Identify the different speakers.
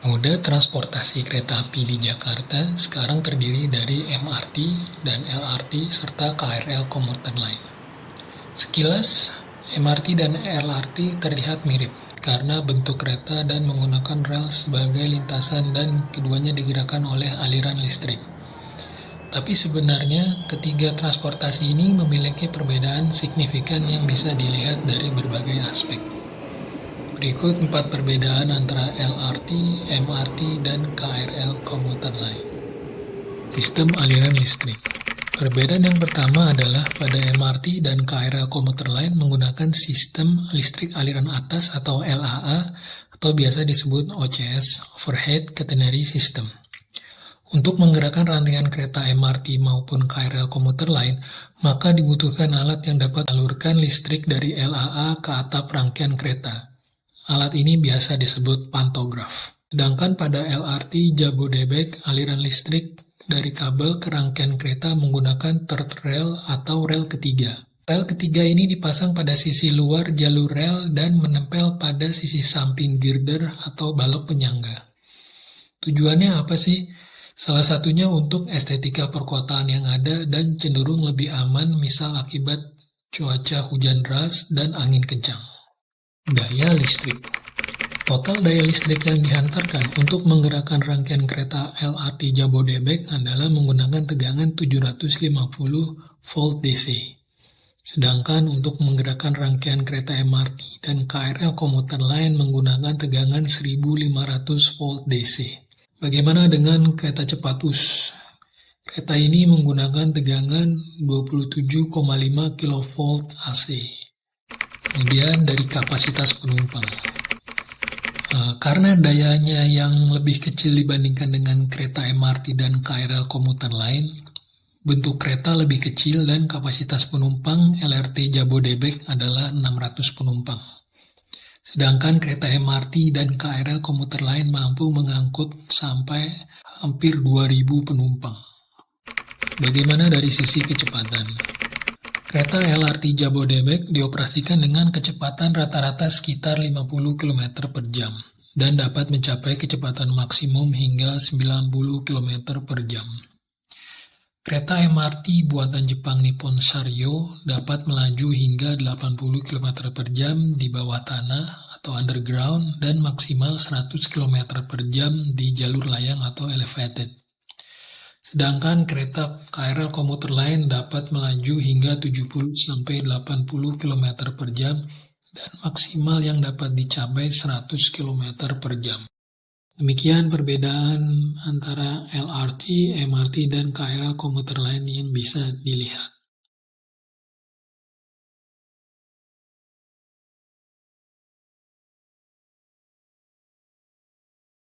Speaker 1: Moda transportasi kereta api di Jakarta sekarang terdiri dari MRT dan LRT serta KRL komuter lain. Sekilas, MRT dan LRT terlihat mirip karena bentuk kereta dan menggunakan rel sebagai lintasan dan keduanya digerakkan oleh aliran listrik. Tapi sebenarnya ketiga transportasi ini memiliki perbedaan signifikan yang bisa dilihat dari berbagai aspek. Berikut 4 perbedaan antara LRT, MRT, dan KRL komuter lain. Sistem aliran listrik. Perbedaan yang pertama adalah pada MRT dan KRL komuter lain menggunakan sistem listrik aliran atas atau LAA atau biasa disebut OCS, Overhead Catenary System. Untuk menggerakkan rangkaian kereta MRT maupun KRL komuter lain, maka dibutuhkan alat yang dapat mengalurkan listrik dari LAA ke atap rangkaian kereta. Alat ini biasa disebut pantograf. Sedangkan pada LRT Jabodebek, aliran listrik dari kabel ke rangkaian kereta menggunakan third rail atau rel ketiga. Rel ketiga ini dipasang pada sisi luar jalur rel dan menempel pada sisi samping girder atau balok penyangga. Tujuannya apa sih? Salah satunya untuk estetika perkotaan yang ada dan cenderung lebih aman misal akibat cuaca hujan deras dan angin kencang. Daya listrik. Total daya listrik yang dihantarkan untuk menggerakkan rangkaian kereta LRT Jabodebek adalah menggunakan tegangan 750 volt DC. Sedangkan untuk menggerakkan rangkaian kereta MRT dan KRL komuter lain menggunakan tegangan 1500 volt DC. Bagaimana dengan kereta cepat US? Kereta ini menggunakan tegangan 27,5 kV AC. Kemudian dari kapasitas penumpang. Karena dayanya yang lebih kecil dibandingkan dengan kereta MRT dan KRL komuter lain, bentuk kereta lebih kecil dan kapasitas penumpang LRT Jabodebek adalah 600 penumpang. Sedangkan kereta MRT dan KRL komuter lain mampu mengangkut sampai hampir 2000 penumpang. Bagaimana dari sisi kecepatan? Kereta LRT Jabodebek dioperasikan dengan kecepatan rata-rata sekitar 50 km per jam dan dapat mencapai kecepatan maksimum hingga 90 km per jam. Kereta MRT buatan Jepang Nippon Sanyo dapat melaju hingga 80 km per jam di bawah tanah atau underground dan maksimal 100 km per jam di jalur layang atau elevated. Sedangkan kereta KRL komuter lain dapat melaju hingga 70-80 km per jam dan maksimal yang dapat dicapai 100 km per jam. Demikian perbedaan antara LRT, MRT, dan KRL komuter lain yang bisa dilihat.